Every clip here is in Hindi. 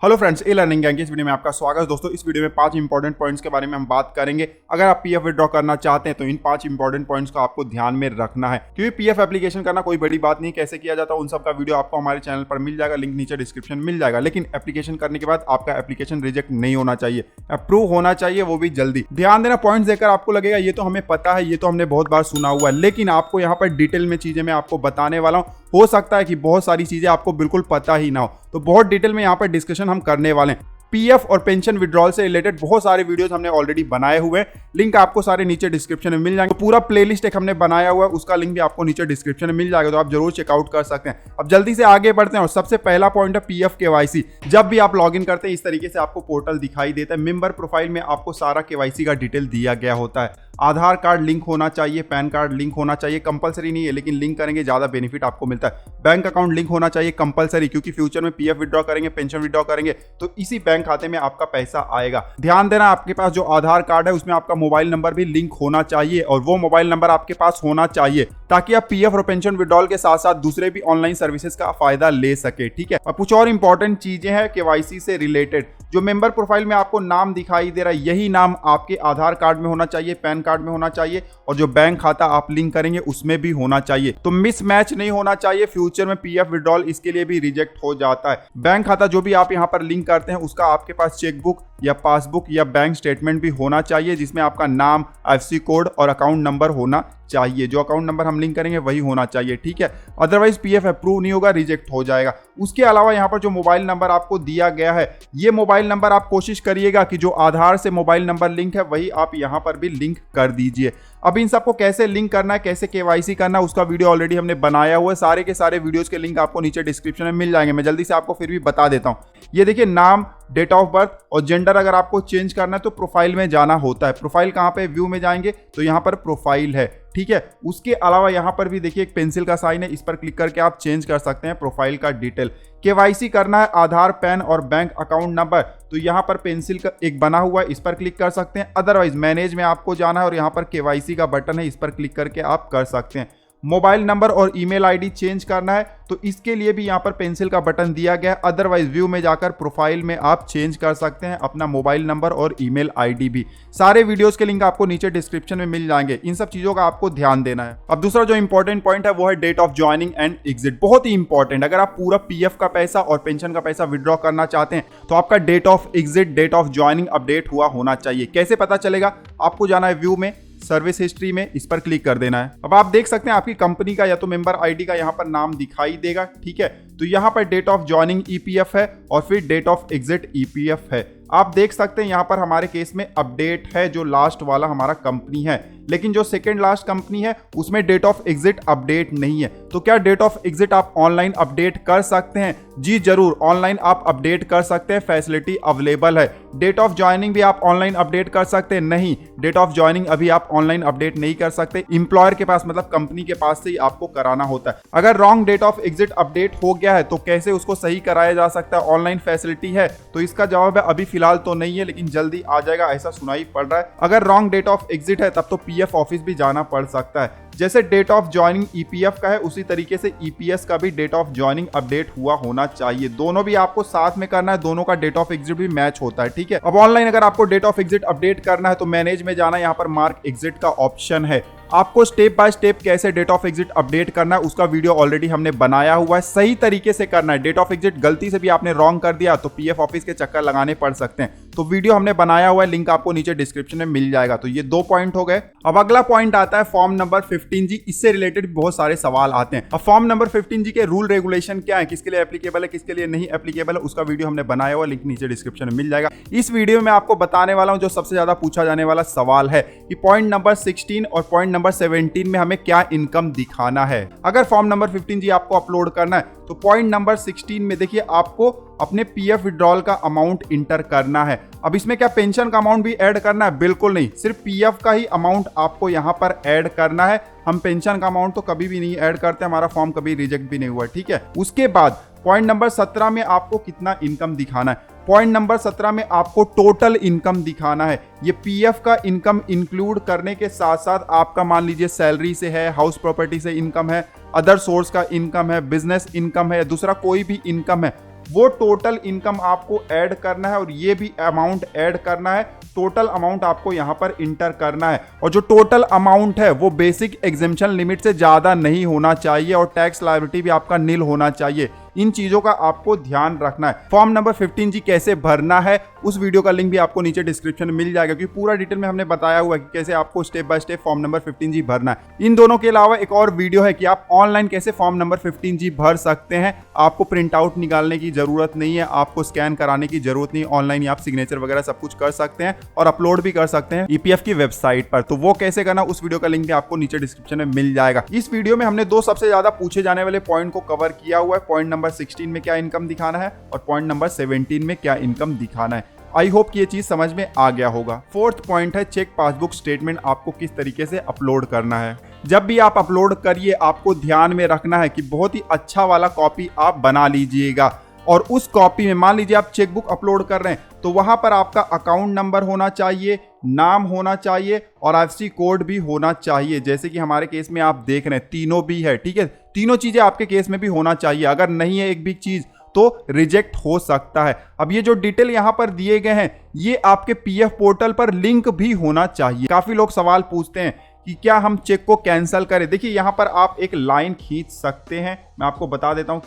हेलो फ्रेंड्स, ए लर्निंग गैंग की इस वीडियो में आपका स्वागत है। दोस्तों, इस वीडियो में 5 इंपॉर्टेंट पॉइंट्स के बारे में हम बात करेंगे। अगर आप पीएफ विड्रॉ करना चाहते हैं तो इन 5 इंपॉर्टेंट पॉइंट्स को आपको ध्यान में रखना है, क्योंकि पीएफ एप्लीकेशन करना कोई बड़ी बात नहीं। कैसे किया जाता है उन सब का वीडियो आपको हमारे चैनल पर मिल जाएगा, लिंक नीचे डिस्क्रिप्शन में मिल जाएगा। लेकिन एप्लीकेशन करने के बाद आपका एप्लीकेशन रिजेक्ट नहीं होना चाहिए, अप्रूव होना चाहिए, वो भी जल्दी। ध्यान देना, पॉइंट्स देखकर आपको लगेगा ये तो हमें पता है, ये तो हमने बहुत बार सुना हुआ है, लेकिन आपको यहाँ पर डिटेल में चीजें मैं आपको बताने वाला हूँ। हो सकता है कि बहुत सारी चीजें आपको बिल्कुल पता ही ना हो, तो बहुत डिटेल में यहाँ पर डिस्कशन हम करने वाले हैं। पीएफ और पेंशन विड्रॉल से रिलेटेड बहुत सारे वीडियोस हमने ऑलरेडी बनाए हुए हैं, लिंक आपको सारे नीचे डिस्क्रिप्शन में मिल जाएंगे। तो पूरा प्लेलिस्ट एक हमने बनाया हुआ है, उसका लिंक भी आपको नीचे डिस्क्रिप्शन में मिल जाएगा, तो आप जरूर चेकआउट कर सकते हैं। अब जल्दी से आगे बढ़ते हैं और सबसे पहला पॉइंट है पीएफ केवाईसी। जब भी आप लॉगिन करते हैं इस तरीके से आपको पोर्टल दिखाई देता है। मेंबर प्रोफाइल में आपको सारा केवाईसी का डिटेल दिया गया होता है। आधार कार्ड लिंक होना चाहिए, पैन कार्ड लिंक होना चाहिए, कंपलसरी नहीं है लेकिन लिंक करेंगे ज्यादा बेनिफिट आपको मिलता है। बैंक अकाउंट लिंक होना चाहिए कंपलसरी, क्योंकि फ्यूचर में पीएफ विड्रॉ करेंगे, पेंशन विड्रॉ करेंगे तो इसी बैंक खाते में आपका पैसा आएगा। ध्यान देना, आपके पास जो आधार कार्ड है उसमें आपका मोबाइल नंबर भी लिंक होना चाहिए और वो मोबाइल नंबर आपके पास होना चाहिए ताकि आप पीएफ और पेंशन विड्रॉल के साथ साथ दूसरे भी ऑनलाइन सर्विसेज का फायदा ले सके। ठीक है, और कुछ और इंपॉर्टेंट चीजें हैं केवाईसी से रिलेटेड। जो मेंबर प्रोफाइल में आपको नाम दिखाई दे रहा है, यही नाम आपके आधार कार्ड में होना चाहिए, पैन कार्ड में होना चाहिए और जो बैंक खाता आप लिंक करेंगे उसमें भी होना चाहिए। तो मिसमैच नहीं होना चाहिए। फ्यूचर में पीएफ विड्रॉल इसके लिए भी रिजेक्ट हो जाता है। बैंक खाता जो भी आप यहाँ पर लिंक करते हैं उसका आपके पास चेकबुक या पासबुक या बैंक स्टेटमेंट भी होना चाहिए, जिसमें आपका नाम, आईएफएससी कोड और अकाउंट नंबर होना चाहिए। जो अकाउंट नंबर हम लिंक करेंगे वही होना चाहिए। ठीक है, अदरवाइज पीएफ अप्रूव नहीं होगा, रिजेक्ट हो जाएगा। उसके अलावा यहाँ पर जो मोबाइल नंबर आपको दिया गया है, ये मोबाइल नंबर आप कोशिश करिएगा कि जो आधार से मोबाइल नंबर लिंक है वही आप यहाँ पर भी लिंक कर दीजिए। अब इन सबको कैसे लिंक करना है, कैसे केवाईसी करना है, उसका वीडियो ऑलरेडी हमने बनाया हुआ है। सारे के सारे वीडियोस के लिंक आपको नीचे डिस्क्रिप्शन में मिल जाएंगे। मैं जल्दी से आपको फिर भी बता देता हूँ। ये देखिए, नाम, डेट ऑफ बर्थ और जेंडर अगर आपको चेंज करना है तो प्रोफाइल में जाना होता है। प्रोफाइल कहाँ पे, व्यू में जाएंगे तो यहाँ पर प्रोफाइल है। ठीक है, उसके अलावा यहाँ पर भी देखिए एक पेंसिल का साइन है, इस पर क्लिक करके आप चेंज कर सकते हैं प्रोफाइल का डिटेल। केवाईसी करना है आधार, पैन और बैंक अकाउंट नंबर, तो यहाँ पर पेंसिल का एक बना हुआ है, इस पर क्लिक कर सकते हैं। अदरवाइज मैनेज में आपको जाना है और यहाँ पर केवाईसी का बटन है, इस पर क्लिक करके आप कर सकते हैं। मोबाइल नंबर और ईमेल आईडी चेंज करना है तो इसके लिए भी यहाँ पर पेंसिल का बटन दिया गया है। अदरवाइज व्यू में जाकर प्रोफाइल में आप चेंज कर सकते हैं अपना मोबाइल नंबर और ईमेल आईडी भी। सारे वीडियोस के लिंक आपको नीचे डिस्क्रिप्शन में मिल जाएंगे। इन सब चीजों का आपको ध्यान देना है। अब दूसरा जो इंपॉर्टेंट पॉइंट है वो है date of joining and exit. बहुत ही इंपॉर्टेंट, अगर आप पूरा पीएफ का पैसा और पेंशन का पैसा विड्रॉ करना चाहते हैं तो आपका date of exit, date of joining update हुआ होना चाहिए। कैसे पता चलेगा? आपको जाना है व्यू में, सर्विस हिस्ट्री में, इस पर क्लिक कर देना है। अब आप देख सकते हैं आपकी कंपनी का या तो मेंबर आईडी का यहाँ पर नाम दिखाई देगा। ठीक है, तो यहाँ पर डेट ऑफ ज्वाइनिंग ईपीएफ है और फिर डेट ऑफ एग्जिट ईपीएफ है। आप देख सकते हैं यहाँ पर हमारे केस में अपडेट है जो लास्ट वाला हमारा कंपनी है, लेकिन जो सेकंड लास्ट कंपनी है उसमें डेट ऑफ एग्जिट अपडेट नहीं है। तो क्या डेट ऑफ एग्जिट आप ऑनलाइन अपडेट कर सकते हैं? जी जरूर, ऑनलाइन आप अपडेट कर सकते हैं, फैसिलिटी अवेलेबल है। डेट ऑफ ज्वाइनिंग भी आप ऑनलाइन अपडेट कर सकते हैं? नहीं, डेट ऑफ ज्वाइनिंग अभी आप ऑनलाइन अपडेट नहीं कर सकते। एम्प्लॉयर के पास, मतलब कंपनी के पास से ही आपको कराना होता है। अगर wrong date of exit update हो गया है तो कैसे उसको सही कराया जा सकता है? ऑनलाइन फैसिलिटी है? तो इसका जवाब है अभी फिलहाल तो नहीं है, लेकिन जल्दी आ जाएगा ऐसा सुनाई पड़ रहा है। अगर रॉन्ग डेट ऑफ एग्जिट है तब तो पीएफ ऑफिस भी जाना पड़ सकता है। जैसे डेट ऑफ ज्वाइनिंग ईपीएफ का है उसी तरीके से ईपीएस का भी डेट ऑफ ज्वाइनिंग अपडेट हुआ होना चाहिए। दोनों भी आपको साथ में करना है, दोनों का डेट ऑफ एग्जिट भी मैच होता है। ठीक है, अब ऑनलाइन अगर आपको डेट ऑफ एग्जिट अपडेट करना है तो मैनेज में जाना, यहाँ पर मार्क एग्जिट का ऑप्शन है। आपको स्टेप बाय स्टेप कैसे डेट ऑफ एग्जिट अपडेट करना है उसका वीडियो ऑलरेडी हमने बनाया हुआ है। सही तरीके से करना है। डेट ऑफ एग्जिट गलती से भी आपने रॉन्ग कर दिया तो पीएफ ऑफिस के चक्कर लगाने पड़ सकते हैं। तो वीडियो हमने बनाया हुआ है, लिंक आपको नीचे डिस्क्रिप्शन में मिल जाएगा। तो ये 2 पॉइंट हो गए। अब अगला पॉइंट आता है फॉर्म नंबर 15G। इससे रिलेटेड बहुत सारे सवाल आते हैं। अब फॉर्म नंबर 15G के रूल रेगुलेशन क्या है, किसके लिए एप्लीकेबल है, किसके लिए नहीं एप्लीकेबल है, उसका वीडियो हमने बनाया हुआ, लिंक नीचे डिस्क्रिप्शन में मिल जाएगा। इस वीडियो में आपको बताने वाला हूं जो सबसे ज्यादा पूछा जाने वाला सवाल है कि पॉइंट नंबर 16 और पॉइंट नंबर 17 में हमें क्या इनकम दिखाना है। अगर फॉर्म नंबर 15G आपको अपलोड करना है तो पॉइंट नंबर 16 में देखिए आपको अपने पीएफ विड्रॉल का अमाउंट इंटर करना है। अब इसमें क्या पेंशन का अमाउंट भी ऐड करना है? बिल्कुल नहीं, सिर्फ पीएफ का ही अमाउंट आपको यहाँ पर ऐड करना है। हम पेंशन का अमाउंट तो कभी भी नहीं ऐड करते, हमारा फॉर्म कभी रिजेक्ट भी नहीं हुआ। ठीक है, उसके बाद पॉइंट नंबर 17 में आपको कितना इनकम दिखाना है? पॉइंट नंबर 17 में आपको टोटल इनकम दिखाना है। ये पीएफ का इनकम इंक्लूड करने के साथ साथ आपका मान लीजिए सैलरी से है, हाउस प्रॉपर्टी से इनकम है, अदर सोर्स का इनकम है, बिजनेस इनकम है, दूसरा कोई भी इनकम है, वो टोटल इनकम आपको ऐड करना है और ये भी अमाउंट ऐड करना है। टोटल अमाउंट आपको यहाँ पर इंटर करना है और जो टोटल अमाउंट है वो बेसिक एग्जेम्पशन लिमिट से ज़्यादा नहीं होना चाहिए और टैक्स लायबिलिटी भी आपका नील होना चाहिए। इन चीजों का आपको ध्यान रखना है। फॉर्म नंबर 15G कैसे भरना है उस वीडियो का लिंक भी आपको नीचे डिस्क्रिप्शन में मिल जाएगा, क्योंकि पूरा डिटेल में हमने बताया हुआ है कि कैसे आपको step by step form number 15G भरना है। इन दोनों के अलावा एक और वीडियो है कि आप ऑनलाइन कैसे फॉर्म नंबर 15G भर सकते हैं। आपको प्रिंट आउट निकालने की जरूरत नहीं है, आपको स्कैन कराने की जरूरत नहीं। ऑनलाइन ही आप सिग्नेचर वगैरह सब कुछ कर सकते हैं और अपलोड भी कर सकते हैं EPF की वेबसाइट पर। तो वो कैसे करना उस वीडियो का लिंक भी आपको नीचे डिस्क्रिप्शन में मिल जाएगा। इस वीडियो में हमने दो सबसे ज्यादा पूछे जाने वाले पॉइंट को कवर किया हुआ है। पॉइंट नंबर 16 में क्या इनकम दिखाना है और पॉइंट नंबर 17 में क्या इनकम दिखाना है। आई होप कि ये चीज समझ में आ गया होगा। फोर्थ पॉइंट है चेक पासबुक स्टेटमेंट आपको किस तरीके से अपलोड करना है। जब भी आप अपलोड करिए आपको ध्यान में रखना है कि बहुत ही अच्छा वाला कॉपी आप बना लीजिएगा और उस कॉपी में मान लीजिए आप चेकबुक अपलोड कर रहे हैं तो वहां पर आपका अकाउंट नंबर होना चाहिए, नाम होना चाहिए और IFSC कोड भी होना चाहिए। जैसे कि हमारे केस में आप देख रहे हैं तीनों भी है, ठीक है। तीनों चीजें आपके केस में भी होना चाहिए। अगर नहीं है एक भी चीज तो रिजेक्ट हो सकता है। अब ये जो डिटेल यहां पर दिए गए हैं ये आपके PF पोर्टल पर लिंक भी होना चाहिए। काफी लोग सवाल पूछते हैं कि क्या हम चेक को कैंसिल करें। देखिए यहां पर आप एक लाइन खींच सकते हैं। मैं आपको बता देता हूं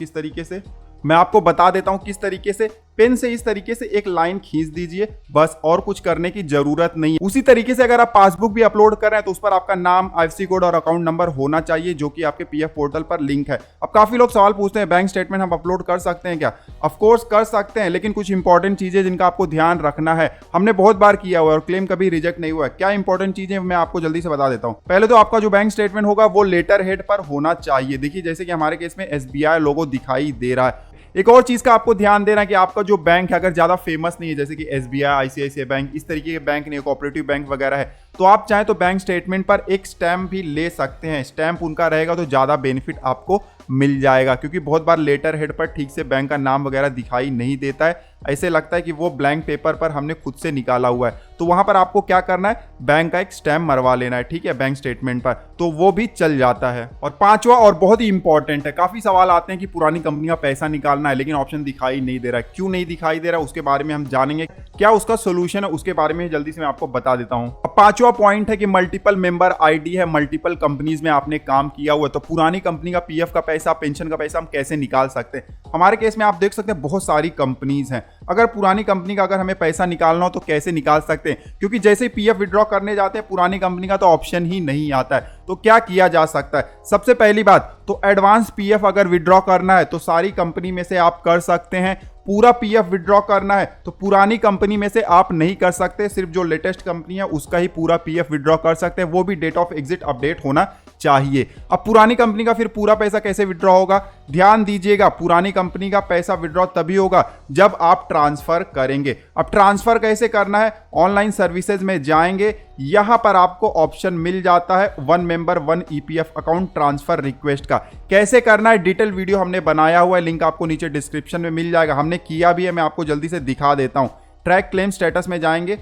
किस तरीके से। पेन से इस तरीके से एक लाइन खींच दीजिए, बस और कुछ करने की जरूरत नहीं है। उसी तरीके से अगर आप पासबुक भी अपलोड कर रहे हैं तो उस पर आपका नाम, IFSC कोड और अकाउंट नंबर होना चाहिए जो कि आपके PF पोर्टल पर लिंक है। अब काफी लोग सवाल पूछते हैं बैंक स्टेटमेंट हम अपलोड कर सकते हैं क्या? ऑफ कोर्स कर सकते हैं, लेकिन कुछ इंपॉर्टेंट चीजें जिनका आपको ध्यान रखना है। हमने बहुत बार किया हुआ है और क्लेम कभी रिजेक्ट नहीं हुआ है। क्या इंपॉर्टेंट चीजें मैं आपको जल्दी से बता देता हूँ। पहले तो आपका जो बैंक स्टेटमेंट होगा वो लेटर हेड पर होना चाहिए। देखिए जैसे कि हमारे केस में SBI लोगो दिखाई दे रहा है। एक और चीज का आपको ध्यान देना है कि आपका जो बैंक है अगर ज्यादा फेमस नहीं है, जैसे कि SBI, ICICI बैंक, इस तरीके के बैंक नहीं, कोऑपरेटिव बैंक वगैरह है, तो आप चाहे तो बैंक स्टेटमेंट पर एक स्टैम्प भी ले सकते हैं। स्टैम्प उनका रहेगा तो ज्यादा बेनिफिट आपको मिल जाएगा, क्योंकि बहुत बार लेटर हेड पर ठीक से बैंक का नाम वगैरह दिखाई नहीं देता है। ऐसे लगता है कि वो ब्लैंक पेपर पर हमने खुद से निकाला हुआ है। तो वहां पर आपको क्या करना है, बैंक का एक स्टैम्प मरवा लेना है, ठीक है, बैंक स्टेटमेंट पर, तो वो भी चल जाता है। और पांचवा और बहुत ही इंपॉर्टेंट है, काफी सवाल आते हैं कि पुरानी कंपनी का पैसा निकालना है लेकिन ऑप्शन दिखाई नहीं दे रहा है। क्यों नहीं दिखाई दे रहा है उसके बारे में हम जानेंगे। क्या उसका सोल्यूशन है उसके बारे में जल्दी से मैं आपको बता देता हूं। अब पांचवा पॉइंट है कि मल्टीपल मेंबर आईडी है, मल्टीपल कंपनीज में आपने काम किया हुआ है, तो पुरानी कंपनी का PF का पैसा, पेंशन का पैसा हम कैसे निकाल सकते हैं। हमारे केस में आप देख सकते हैं बहुत सारी कंपनीज हैं। अगर पुरानी कंपनी का अगर हमें पैसा निकालना हो तो कैसे निकाल सकते हैं, क्योंकि जैसे PF विड्रॉ करने जाते हैं पुरानी कंपनी का तो ऑप्शन ही नहीं आता है। तो क्या किया जा सकता है? सबसे पहली बात तो एडवांस PF अगर विड्रॉ करना है तो सारी कंपनी में से आप कर सकते हैं। पूरा PF विड्रॉ करना है तो पुरानी कंपनी में से आप नहीं कर सकते, सिर्फ जो लेटेस्ट कंपनी है उसका ही पूरा PF विड्रॉ कर सकते हैं, वो भी डेट ऑफ एग्जिट अपडेट होना चाहिए। अब पुरानी कंपनी का फिर पूरा पैसा कैसे विड्रॉ होगा? ध्यान दीजिएगा, पुरानी कंपनी का पैसा विड्रॉ तभी होगा जब आप ट्रांसफर करेंगे। अब ट्रांसफर कैसे करना है? ऑनलाइन सर्विसेज में जाएंगे, यहां पर आपको ऑप्शन मिल जाता है 1 member 1 EPF account transfer request का। कैसे करना है डिटेल वीडियो हमने बनाया हुआ है, लिंक आपको नीचे डिस्क्रिप्शन में मिल जाएगा। हमने किया भी है, मैं आपको जल्दी से दिखा देता हूं। ट्रैक क्लेम स्टेटस में जाएंगे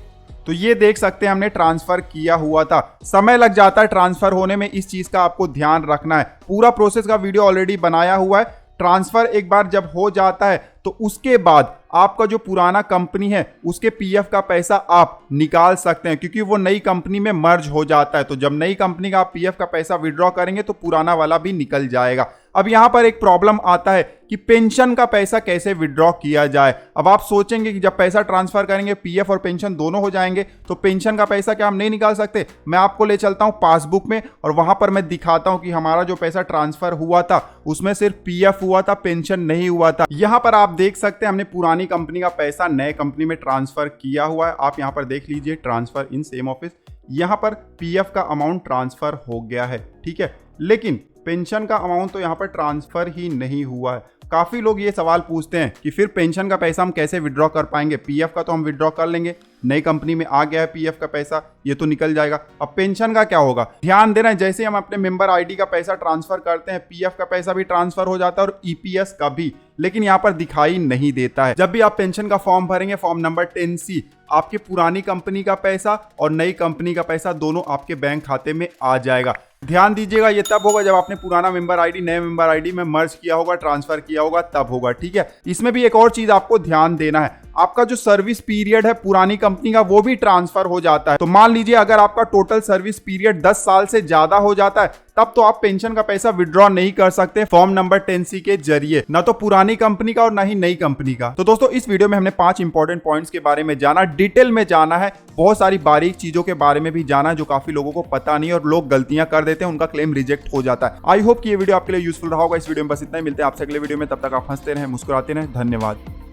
तो ये देख सकते हैं हमने ट्रांसफर किया हुआ था। समय लग जाता है ट्रांसफर होने में, इस चीज का आपको ध्यान रखना है। पूरा प्रोसेस का वीडियो ऑलरेडी बनाया हुआ है। ट्रांसफर एक बार जब हो जाता है तो उसके बाद आपका जो पुराना कंपनी है उसके PF का पैसा आप निकाल सकते हैं, क्योंकि वो नई कंपनी में मर्ज हो जाता है। तो जब नई कंपनी का आप PF का पैसा विड्रॉ करेंगे तो पुराना वाला भी निकल जाएगा। अब यहां पर एक प्रॉब्लम आता है कि पेंशन का पैसा कैसे विड्रॉ किया जाए। अब आप सोचेंगे कि जब पैसा ट्रांसफर करेंगे PF और पेंशन दोनों हो जाएंगे तो पेंशन का पैसा क्या हम नहीं निकाल सकते? मैं आपको ले चलता हूं पासबुक में और वहां पर मैं दिखाता हूं कि हमारा जो पैसा ट्रांसफर हुआ था उसमें सिर्फ PF हुआ था, पेंशन नहीं हुआ था। यहां पर आप देख सकते हैं हमने पुरानी कंपनी का पैसा नए कंपनी में ट्रांसफर किया हुआ है। आप यहां पर देख लीजिए, ट्रांसफर इन सेम ऑफिस, यहां पर PF का अमाउंट ट्रांसफर हो गया है, ठीक है, लेकिन पेंशन का अमाउंट तो यहां पर ट्रांसफर ही नहीं हुआ है। काफी लोग ये सवाल पूछते हैं कि फिर पेंशन का पैसा हम कैसे विड्रॉ कर पाएंगे? PF का तो हम विड्रॉ कर लेंगे, नई कंपनी में आ गया है PF का पैसा, ये तो निकल जाएगा। अब पेंशन का क्या होगा? ध्यान देना है, जैसे हम अपने मेंबर आईडी का पैसा ट्रांसफर करते हैं PF का पैसा भी ट्रांसफर हो जाता है और EPS का भी, लेकिन यहाँ पर दिखाई नहीं देता है। जब भी आप पेंशन का फॉर्म भरेंगे, फॉर्म नंबर 10C, आपकी पुरानी कंपनी का पैसा और नई कंपनी का पैसा दोनों आपके बैंक खाते में आ जाएगा। ध्यान दीजिएगा, ये तब होगा जब आपने पुराना मेंबर आईडी नए मेंबर आईडी में मर्ज किया होगा, ट्रांसफर किया होगा, तब होगा। ठीक है, इसमें भी एक और चीज आपको ध्यान देना है, आपका जो सर्विस पीरियड है पुरानी कंपनी का वो भी ट्रांसफर हो जाता है। तो मान लीजिए अगर आपका टोटल सर्विस पीरियड 10 साल से ज्यादा हो जाता है, तब तो आप पेंशन का पैसा विड्रॉ नहीं कर सकते फॉर्म नंबर 10C के जरिए, ना तो पुरानी कंपनी का और ना ही नई कंपनी का। तो दोस्तों इस वीडियो में हमने 5 इंपॉर्टेंट पॉइंट्स के बारे में जाना, डिटेल में जाना है, बहुत सारी बारीक चीजों के बारे में भी जाना है जो काफी लोगों को पता नहीं और लोग गलतियां कर देते हैं, उनका क्लेम रिजेक्ट हो जाता है। आई होप कि ये वीडियो आपके लिए यूजफुल रहा होगा। इस वीडियो में बस इतना ही, मिलते हैं आपसे अगले वीडियो में, तब तक आप हंसते रहें, मुस्कुराते रहें। धन्यवाद।